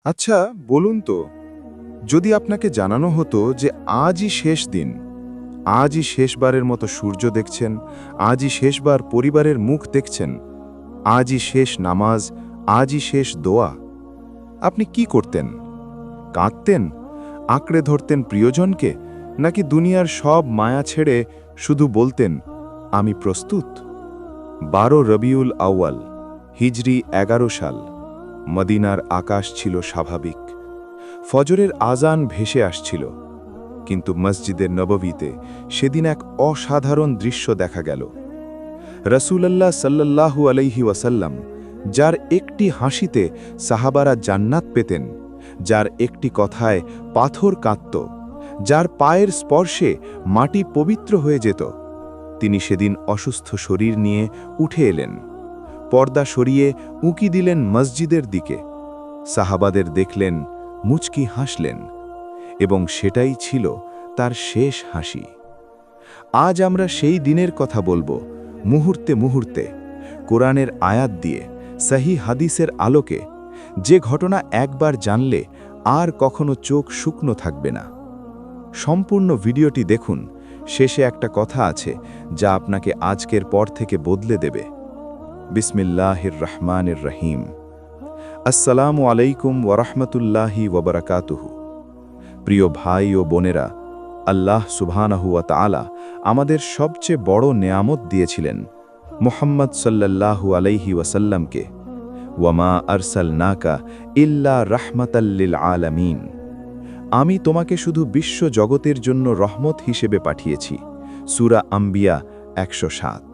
আচ্ছা, বলুন তো, যদি আপনাকে জানানো হতো যে আজই শেষ দিন, আজই শেষবারের মতো সূর্য দেখছেন, আজই শেষবার পরিবারের মুখ দেখছেন, আজই শেষ নামাজ, আজই শেষ দোয়া, আপনি কি করতেন? কাঁদতেন? আঁকড়ে ধরতেন প্রিয়জনকে? নাকি দুনিয়ার সব মায়া ছেড়ে শুধু বলতেন, আমি প্রস্তুত? 12 রবিউল আউয়াল, হিজরি 11 সাল। মদিনার আকাশ ছিল স্বাভাবিক। ফজরের আজান ভেসে আসছিল, কিন্তু মসজিদে নববীতে সেদিন এক অসাধারণ দৃশ্য দেখা গেল। রসূলুল্লাহ সাল্লাল্লাহু আলাইহি ওয়াসাল্লাম, যার একটি হাসিতে সাহাবারা জান্নাত পেতেন, যার একটি কথায় পাথর কাঁদত, যার পায়ের স্পর্শে মাটি পবিত্র হয়ে যেত, তিনি সেদিন অসুস্থ শরীর নিয়ে উঠে এলেন। পর্দা সরিয়ে উঁকি দিলেন মসজিদের দিকে। সাহাবাদের দেখলেন, মুচকি হাসলেন, এবং সেটাই ছিল তার শেষ হাসি। আজ আমরা সেই দিনের কথা বলবো, মুহূর্তে মুহূর্তে, কোরআনের আয়াত দিয়ে, সহি হাদিসের আলোকে, যে ঘটনা একবার জানলে আর কখনো চোখ শুকনো থাকবে না। সম্পূর্ণ ভিডিওটি দেখুন, শেষে একটা কথা আছে যা আপনাকে আজকের পর থেকে বদলে দেবে। বিসমিল্লাহির রহমানির রহিম। আসসালামু আলাইকুম ওয়ারাহমাতুল্লাহি ওয়াবারাকাতুহু। প্রিয় ভাই ও বোনেরা, আল্লাহ সুবহানাহু ওয়া তাআলা আমাদের সবচেয়ে বড় নেয়ামত দিয়েছিলেন মুহাম্মদ সাল্লাল্লাহু আলাইহি ওয়াসাল্লামকে। ওয়ামা আরসালনাকা ইল্লা রাহমাতাল লিল আলামিন। আমি তোমাকে শুধু বিশ্ব জগতের জন্য রহমত হিসেবে পাঠিয়েছি। সূরা আম্বিয়া 107।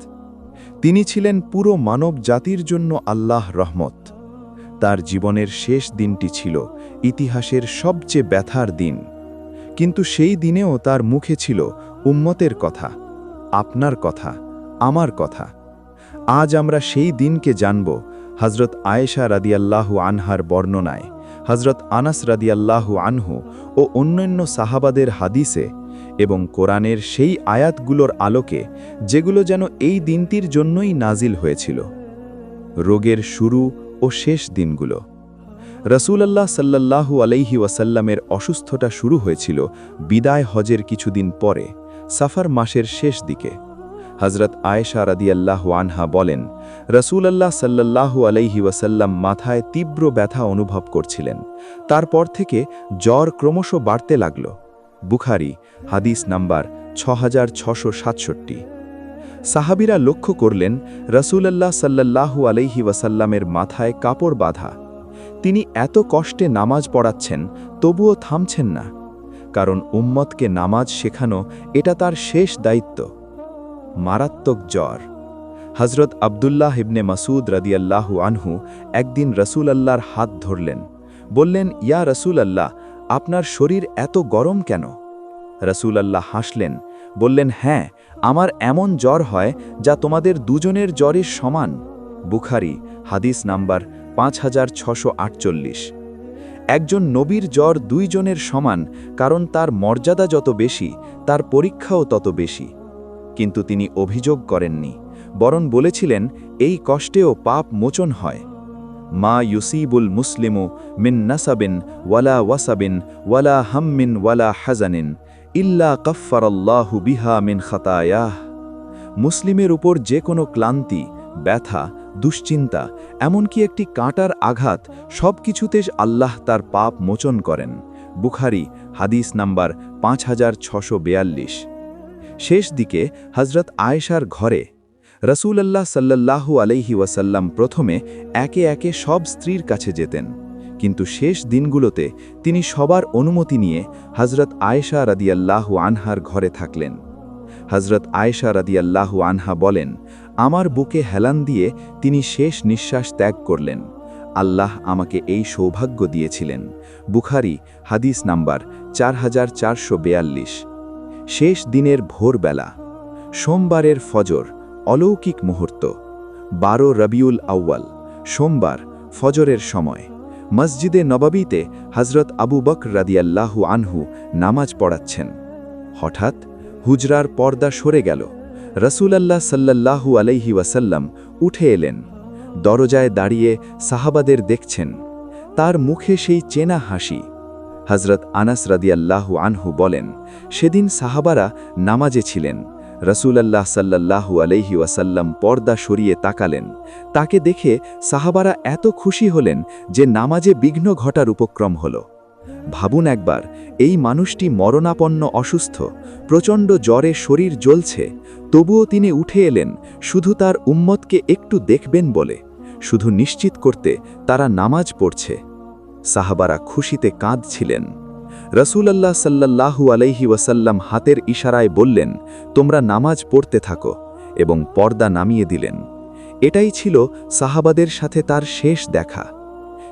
তিনি ছিলেন পুরো মানব জাতির জন্য আল্লাহ রহমত। তার জীবনের শেষ দিনটি ছিল ইতিহাসের সবচেয়ে ব্যথার দিন, কিন্তু সেই দিনেও তার মুখে ছিল উম্মতের কথা, আপনার কথা, আমার কথা। আজ আমরা সেই দিনকে জানব হযরত আয়েশা রাদিয়াল্লাহু আনহার বর্ণনায়, হযরত আনাস রাদিয়াল্লাহু আনহু ও অন্যান্য সাহাবাদের হাদিসে, এবং কোরআনের সেই আয়াতগুলোর আলোকে যেগুলো যেন এই দিনটির জন্যই নাজিল হয়েছিল। রোগের শুরু ও শেষ দিনগুলো। রসূলুল্লাহ সাল্লাল্লাহু আলাইহি ওয়াসাল্লামের অসুস্থতা শুরু হয়েছিল বিদায় হজের কিছুদিন পরে, সাফার মাসের শেষ দিকে। হযরত আয়েশা রাদিয়াল্লাহু আনহা বলেন, রসূলুল্লাহ সাল্লাল্লাহু আলাইহি ওয়াসাল্লাম মাথায় তীব্র ব্যথা অনুভব করছিলেন। তারপর থেকে জ্বর ক্রমশ বাড়তে লাগল। বুখারী, হাদিস নাম্বার 6667। সাহাবীরা লক্ষ্য করলেন রসূলুল্লাহ সাল্লাল্লাহু আলাইহি ওয়াসাল্লামের মাথায় কাপড় বাঁধা। তিনি এত কষ্টে নামাজ পড়াচ্ছেন, তবুও থামছেন না, কারণ উম্মতকে নামাজ শেখানো এটা তার শেষ দায়িত্ব। মারাত্মক জ্বর। হযরত আব্দুল্লাহ ইবনে মাসউদ রাদিয়াল্লাহু আনহু একদিন রসূলুল্লাহর হাত ধরলেন, বললেন, ইয়া রসূলুল্লাহ, আপনার শরীর এত গরম কেন? রসূলুল্লাহ হাসলেন, বললেন, হ্যাঁ, আমার এমন জ্বর হয় যা তোমাদের দুজনের জ্বরের সমান। বুখারী, হাদিস নাম্বার 5648। একজন নবীর জ্বর দুইজনের সমান, কারণ তার মর্যাদা যত বেশি, তার পরীক্ষাও তত বেশি। কিন্তু তিনি অভিযোগ করেননি, বরং বলেছিলেন, এই কষ্টেও পাপ মোচন হয়। মা ইউসিবুল মুসলিমু মিন নাসাবিন ওয়ালা ওয়াসাবিন ওয়ালা হাম্মিন ওয়ালা হাজানিন ইল্লা কাফফারাল্লাহু বিহা মিন খাতায়াহ। মুসলিমের উপর যে কোনো ক্লান্তি, ব্যথা, দুশ্চিন্তা, এমনকি একটি কাঁটার আঘাত, সব কিছুতে আল্লাহ তার পাপ মোচন করেন। বুখারী, হাদিস নাম্বার 5642। শেষ দিকে হযরত আয়েশার ঘরে রসূলুল্লাহ সাল্লাল্লাহু আলাইহি ওয়াসাল্লাম প্রথমে একে একে সব স্ত্রীর কাছে যেতেন, কিন্তু শেষ দিনগুলোতে তিনি সবার অনুমতি নিয়ে হযরত আয়েশা রাদিয়াল্লাহু আনহার ঘরে থাকলেন। হযরত আয়েশা রাদিয়াল্লাহু আনহা বলেন, আমার বুকে হেলান দিয়ে তিনি শেষ নিঃশ্বাস ত্যাগ করলেন। আল্লাহ আমাকে এই সৌভাগ্য দিয়েছিলেন। বুখারী, হাদিস নাম্বার 4442। শেষ দিনের ভোরবেলা, সোমবারের ফজর, অলৌকিক মুহূর্ত। 12 রবিউল আউয়াল, সোমবার, ফজরের সময় মসজিদে নববীতে হযরত আবু বকর রাদিয়াল্লাহু আনহু নামাজ পড়াচ্ছেন। হঠাৎ হুজরার পর্দা সরে গেল। রসূলুল্লাহ সাল্লাল্লাহু আলাইহি ওয়াসাল্লাম উঠে এলেন। দরজায় দাঁড়িয়ে সাহাবাদের দেখছেন। তার মুখে সেই চেনা হাসি। হজরত আনাস রাদিয়াল্লাহু আনহু বলেন, সেদিন সাহাবারা নামাজে ছিলেন। রাসূলুল্লাহ সাল্লাল্লাহু আলাইহি ওয়াসাল্লাম পর্দা সরিয়ে তাকালেন। তাকে দেখে সাহাবারা এত খুশি হলেন যে নামাজে বিঘ্ন ঘটার উপক্রম হল। ভাবুন একবার, এই মানুষটি মরণাপন্ন অসুস্থ, প্রচণ্ড জ্বরে শরীর জ্বলছে, তবুও তিনি উঠে এলেন শুধু তার উম্মতকে একটু দেখবেন বলে, শুধু নিশ্চিত করতে তারা নামাজ পড়ছে। সাহাবারা খুশিতে কাঁদছিলেন। রাসূলুল্লাহ সাল্লাল্লাহু আলাইহি ওয়াসাল্লাম হাতের ইশারায় বললেন, তোমরা নামাজ পড়তে থাকো, এবং পর্দা নামিয়ে দিলেন। এটাই ছিল সাহাবাদের সাথে তার শেষ দেখা,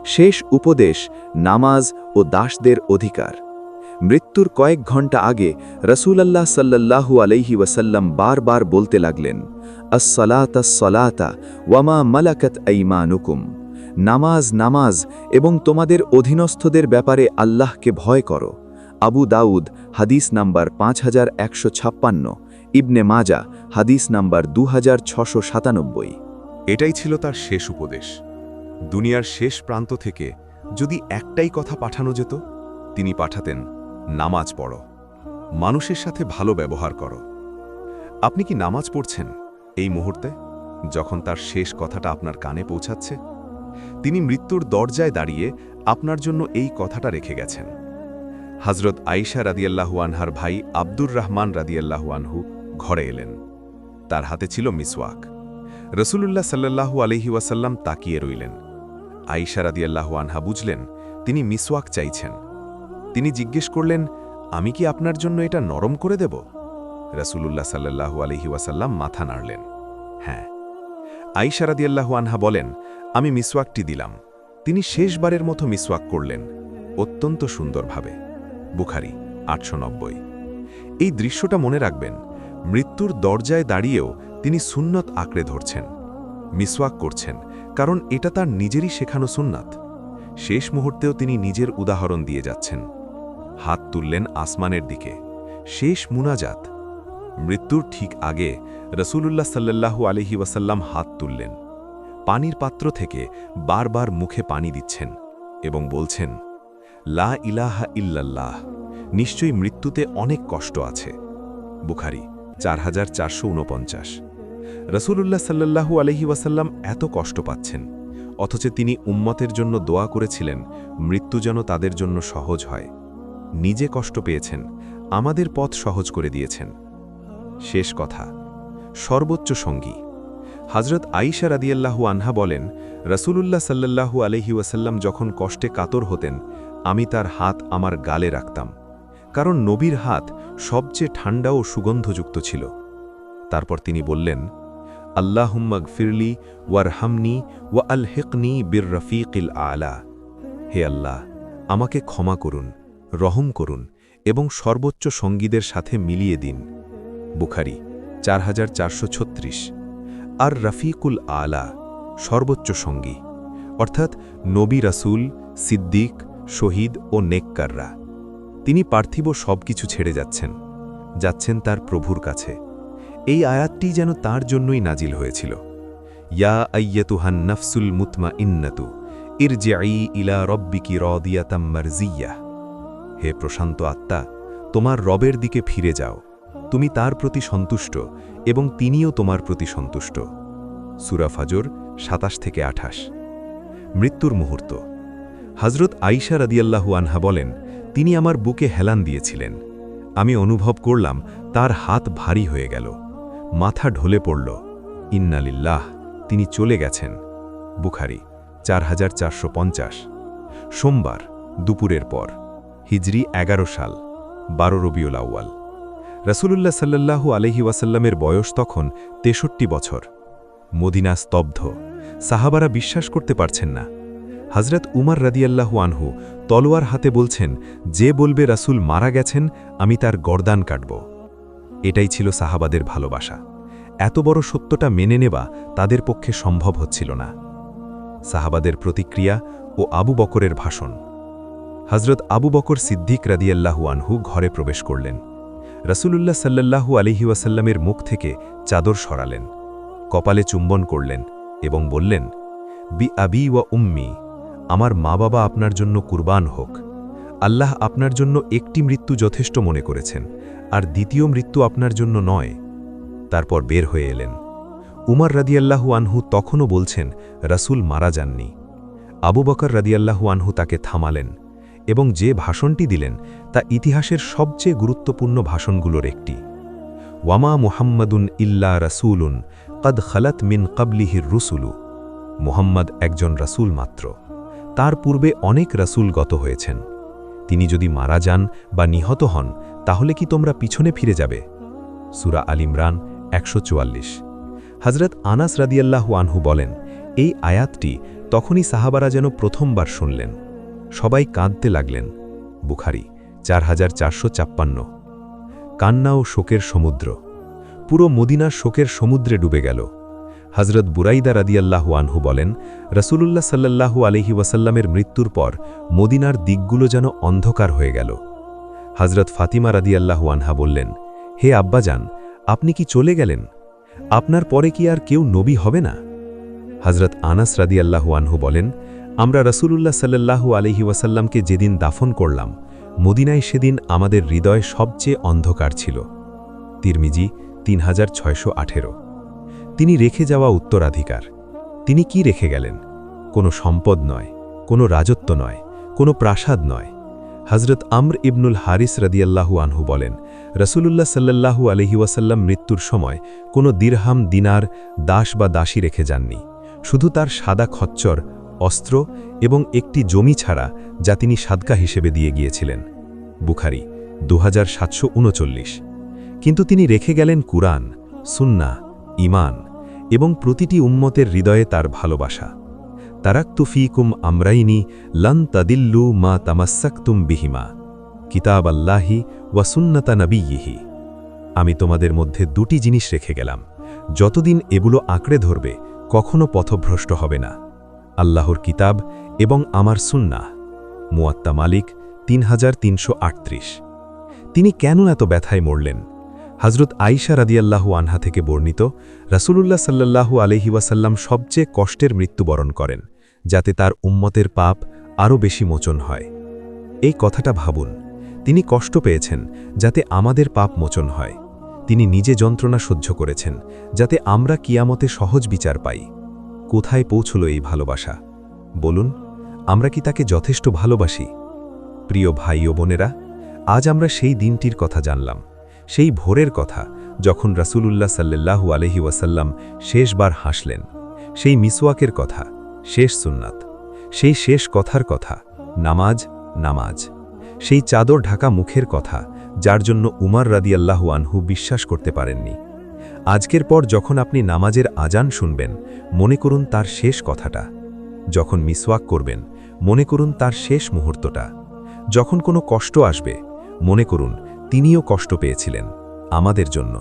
শেষ উপদেশ, নামাজ ও দাসদের অধিকার। মৃত্যুর কয়েক ঘণ্টা আগে রাসূলুল্লাহ সাল্লাল্লাহু আলাইহি ওয়াসাল্লাম বারবার বলতে লাগলেন, আস-সালাতা আস-সালাতা ওয়ামা মালাকাত আইমানুকুম, নামাজ নামাজ এবং তোমাদের অধীনস্থদের ব্যাপারে আল্লাহকে ভয় করো। আবু দাউদ হাদিস নাম্বার 5156, ইবনে মাজা হাদিস নাম্বার 2697। এটাই ছিল তার শেষ উপদেশ। দুনিয়ার শেষ প্রান্ত থেকে যদি একটাই কথা পাঠানো যেত, তিনি পাঠাতেন, নামাজ পড়ো, মানুষের সাথে ভালো ব্যবহার করো। আপনি কি নামাজ পড়ছেন এই মুহূর্তে, যখন তার শেষ কথাটা আপনার কানে পৌঁছাচ্ছে? তিনি মৃত্যুর দরজায় দাঁড়িয়ে আপনার জন্য এই কথাটা রেখে গেছেন। হযরত আয়েশা রাদিয়াল্লাহু আনহার ভাই আব্দুর রহমান রাদিয়াল্লাহু আনহু ঘরে এলেন। তার হাতে ছিল মিসওয়াক। রাসূলুল্লাহ সাল্লাল্লাহু আলাইহি ওয়াসাল্লাম তাকিয়ে রইলেন। আয়েশা রাদিয়াল্লাহু আনহা বুঝলেন তিনি মিসওয়াক চাইছেন। তিনি জিজ্ঞেস করলেন, আমি কি আপনার জন্য এটা নরম করে দেব? রাসূলুল্লাহ সাল্লাল্লাহু আলাইহি ওয়াসাল্লাম মাথা নাড়লেন, হ্যাঁ। আয়েশা রাদিয়াল্লাহু আনহা বলেন, আমি মিসওয়াকটি দিলাম। তিনি শেষবারের মতো মিসওয়াক করলেন, অত্যন্ত সুন্দরভাবে। বুখারী 890। এই দৃশ্যটা মনে রাখবেন। মৃত্যুর দরজায় দাঁড়িয়েও তিনি সুন্নত আঁকড়ে ধরছেন, মিসওয়াক করছেন, কারণ এটা তার নিজেরই শেখানো সুন্নাত। শেষ মুহূর্তেও তিনি নিজের উদাহরণ দিয়ে যাচ্ছেন। হাত তুললেন আসমানের দিকে, শেষ মুনাজাত। মৃত্যুর ঠিক আগে রাসূলুল্লাহ সাল্লাল্লাহু আলাইহি ওয়াসাল্লাম হাত তুললেন, পানির পাত্র থেকে বারবার মুখে পানি দিচ্ছেন এবং বলছেন, লা ইলাহা ইল্লাল্লাহ, নিশ্চয়ই মৃত্যুতে অনেক কষ্ট আছে। বুখারী 4449। রাসূলুল্লাহ সাল্লাল্লাহু আলাইহি ওয়াসাল্লাম এত কষ্ট পাচ্ছেন, অথচ তিনি উম্মতের জন্য দোয়া করেছিলেন মৃত্যু যেন তাদের জন্য সহজ হয়। নিজে কষ্ট পেয়েছেন, আমাদের পথ সহজ করে দিয়েছেন। শেষ কথা, সর্বোচ্চ সঙ্গী। হযরত আয়েশা রাদিয়াল্লাহু আনহা বলেন, রাসূলুল্লাহ সাল্লাল্লাহু আলাইহি ওয়াসাল্লাম যখন কষ্টে কাতর হতেন, আমি তার হাত আমার গালে রাখতাম, কারণ নবীর হাত সবচেয়ে ঠান্ডা ও সুগন্ধযুক্ত ছিল। তারপর তিনি বললেন, আল্লাহুম্মা গফিরলি ওয়ারহামনি ওয়া আলহিকনি বির রফিকিল আলা। হে আল্লাহ, আমাকে ক্ষমা করুন, রহম করুন এবং সর্বোচ্চ সঙ্গীদের সাথে মিলিয়ে দিন। বুখারী 4436। আর রফিকুল আলা, সর্বোচ্চ সঙ্গী, অর্থাৎ নবী রাসূল, সিদ্দিক, শহীদ ও নেককাররা। তিনি পার্থিব সবকিছু ছেড়ে যাচ্ছেন তার প্রভুর কাছে। এই আয়াতটি যেন তার জন্যই নাজিল হয়েছিল। ইয়া আইয়াতুহান নাফসুল মুতমাইন্নাতু ইরজিই ইলা রব্বিকি রাদিয়াতাম মারজিয়াহ। হে প্রশান্ত আত্মা, তোমার রবের দিকে ফিরে যাও, তুমি তার প্রতি সন্তুষ্ট এবং তিনিও তোমার প্রতি সন্তুষ্ট। সূরা ফাজর 27-28। মৃত্যুর মুহূর্ত। হযরত আয়েশা রাদিয়াল্লাহু আনহা বলেন, তিনি আমার বুকে হেলান দিয়েছিলেন। আমি অনুভব করলাম তার হাত ভারী হয়ে গেল, মাথা ঢলে পড়ল। ইন্না লিল্লাহ, তিনি চলে গেছেন। বুখারী 4450। সোমবার দুপুরের পর, হিজরি 11 সাল, 12 রবিউল আউয়াল। রাসূলুল্লাহ সাল্লাল্লাহু আলাইহি ওয়াসাল্লামের বয়স তখন 63 বছর। মদিনা স্তব্ধ, সাহাবারা বিশ্বাস করতে পারছেন না। হযরত উমর রাদিয়াল্লাহু আনহু তলোয়ার হাতে বলছেন, যে বলবে রাসূল মারা গেছেন, আমি তার গর্দান কাটব। এটাই ছিল সাহাবাদের ভালোবাসা। এত বড় সত্যটা মেনে নেওয়া তাদের পক্ষে সম্ভব হচ্ছিল না। সাহাবাদের প্রতিক্রিয়া ও আবু বকরের ভাষণ। হযরত আবু বকর সিদ্দিক রাদিয়াল্লাহু আনহু ঘরে প্রবেশ করলেন। রাসূলুল্লাহ সাল্লাল্লাহু আলাইহি ওয়াসাল্লামের মুখ থেকে চাদর সরালেন, কপালে চুম্বন করলেন এবং বললেন, বি আবি ওয়া উম্মি, আমার মা বাবা আপনার জন্য কুরবান হোক। আল্লাহ আপনার জন্য একটি মৃত্যু যথেষ্ট মনে করেছেন, আর দ্বিতীয় মৃত্যু আপনার জন্য নয়। তারপর বের হয়ে এলেন। উমর রাদিয়াল্লাহু আনহু তখনও বলছেন রাসূল মারা যাননি। আবু বকর রাদিয়াল্লাহু আনহু তাকে থামালেন এবং যে ভাষণটি দিলেন তা ইতিহাসের সবচেয়ে গুরুত্বপূর্ণ ভাষণগুলোর একটি। ওয়ামা মুহাম্মাদুন ইল্লা রাসূলুন কদ খালাত মিন ক্বাবলিহির রুসুলু। মুহাম্মদ একজন রাসূল মাত্র, তার পূর্বে অনেক রাসূল গত হয়েছেন। তিনি যদি মারা যান বা নিহত হন তাহলে কি তোমরা পিছনে ফিরে যাবে? সূরা আল ইমরান 144। হযরত আনাস রাদিয়াল্লাহু আনহু বলেন, এই আয়াতটি তখনই সাহাবারা যেন প্রথমবার শুনলেন। সবাই কাঁদতে লাগলেন। বুখারী 4456। কান্না ও শোকের সমুদ্র। পুরো মদিনা শোকের সমুদ্রে ডুবে গেল। হযরত বুরাইদা রাদিয়াল্লাহু আনহু বলেন, রাসূলুল্লাহ সাল্লাল্লাহু আলাইহি ওয়াসাল্লামের মৃত্যুর পর মদিনার দিকগুলো যেন অন্ধকার হয়ে গেল। হযরত ফাতিমা রাদিয়াল্লাহু আনহা বললেন, হে আব্বাজান, আপনি কি চলে গেলেন? আপনার পরে কি আর কেউ নবী হবে না? হযরত আনাস রাদিয়াল্লাহু আনহু বলেন, আমরা রাসূলুল্লাহ সাল্লাল্লাহু আলাইহি ওয়াসাল্লামকে যেদিন দাফন করলাম, মদিনায় সেদিন আমাদের হৃদয় সবচেয়ে অন্ধকার ছিল। তিরমিজি 3618। তিনি রেখে যাওয়া উত্তরাধিকার। তিনি কি রেখে গেলেন? কোনো সম্পদ নয়, কোনো রাজত্ব নয়, কোনো প্রাসাদ নয়। হযরত আমর ইবনুল হারিস রাদিয়াল্লাহু আনহু বলেন, রাসূলুল্লাহ সাল্লাল্লাহু আলাইহি ওয়াসাল্লাম মৃত্যুর সময় কোনো দিরহাম, দিনার, দাস বা দাসী রেখে যাননি, শুধু তার সাদা খচ্চর, অস্ত্র এবং একটি জমি ছাড়া, যা তিনি সাদকা হিসেবে দিয়ে গিয়েছিলেন। বুখারী 2739। কিন্তু তিনি রেখে গেলেন কুরআন, সুন্নাহ, ঈমান এবং প্রতিটি উম্মতের হৃদয়ে তার ভালোবাসা। তারাক্তু ফীকুম আমরাইনি লান তাদিল্লু মা তামাসসাকতুম বিহিমা, কিতাব আল্লাহি ওয়া সুন্নাতা নবিয়্যিহি। আমি তোমাদের মধ্যে দুটি জিনিস রেখে গেলাম, যতদিন এগুলো আঁকড়ে ধরবে কখনো পথভ্রষ্ট হবে না, আল্লাহর কিতাব এবং আমার সুন্নাহ। মুয়াত্তা মালিক 3338। তিনি কেন এত ব্যথায় মরলেন? হযরত আয়েশা রাদিয়াল্লাহু আনহা থেকে বর্ণিত, রাসূলুল্লাহ সাল্লাল্লাহু আলাইহি ওয়াসাল্লাম সবচেয়ে কষ্টের মৃত্যুবরণ করেন, যাতে তার উম্মতের পাপ আরও বেশি মোচন হয়। এই কথাটা ভাবুন, তিনি কষ্ট পেয়েছেন যাতে আমাদের পাপ মোচন হয়। তিনি নিজে যন্ত্রণা সহ্য করেছেন যাতে আমরা কিয়ামতে সহজ বিচার পাই। কোথায় পৌঁছল এই ভালোবাসা? বলুন, আমরা কি তাকে যথেষ্ট ভালোবাসি? প্রিয় ভাই ও বোনেরা, আজ আমরা সেই দিনটির কথা জানলাম, সেই ভোরের কথা যখন রাসূলুল্লাহ সাল্লাল্লাহু আলাইহি ওয়াসাল্লাম শেষবার হাসলেন, সেই মিসওয়াকের কথা, শেষ সুন্নাত, সেই শেষ কথার কথা, নামাজ, নামাজ, সেই চাদর ঢাকা মুখের কথা, যার জন্য উমর রাদিয়াল্লাহু আনহু বিশ্বাস করতে পারেননি। আজকের পর যখন আপনি নামাজের আজান শুনবেন, মনে করুন তার শেষ কথাটা। যখন মিসওয়াক করবেন, মনে করুন তার শেষ মুহূর্তটা। যখন কোনো কষ্ট আসবে, মনে করুন তিনিও কষ্ট পেয়েছিলেন আমাদের জন্য।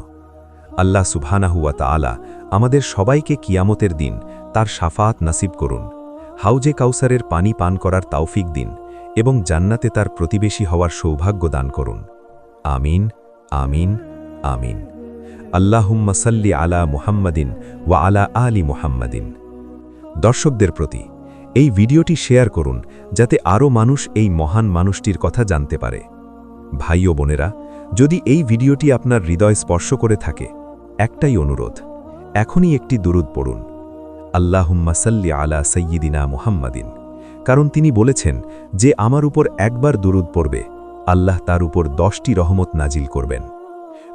আল্লাহ সুবহানাহু ওয়া তাআলা আমাদের সবাইকে কিয়ামতের দিন তার শাফাআত নসিব করুন, হাউজে কাউসারের পানি পান করার তৌফিক দিন এবং জান্নাতে তার প্রতিবেশী হওয়ার সৌভাগ্য দান করুন। আমিন, আমিন, আমিন। আল্লাহুম্মা সাল্লি আলা মুহাম্মাদিন ওয়া আলা আলি মুহাম্মাদিন। দর্শকদের প্রতি এই ভিডিওটি শেয়ার করুন, যাতে আরও মানুষ এই মহান মানুষটির কথা জানতে পারে। ভাই ও বোনেরা, যদি এই ভিডিওটি আপনার হৃদয় স্পর্শ করে থাকে, একটাই অনুরোধ, এখনই একটি দুরূদ পড়ুন, আল্লাহুম্মা সাল্লি আলা সাইয়্যিদিনা মুহাম্মাদিন। কারণ তিনি বলেছেন যে আমার উপর একবার দুরূদ পড়বে, আল্লাহ তার উপর 10টি রহমত নাজিল করবেন।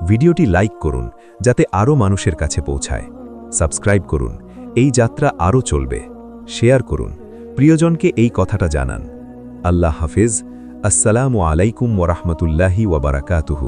ভিডিওটি লাইক করুন যাতে আরও মানুষের কাছে পৌঁছায়। সাবস্ক্রাইব করুন, এই যাত্রা আরও চলবে। শেয়ার করুন, প্রিয়জনকে এই কথাটা জানান। আল্লাহ হাফেজ। আসসালামু আলাইকুম ওয়া রাহমাতুল্লাহি ওয়া বারাকাতুহু।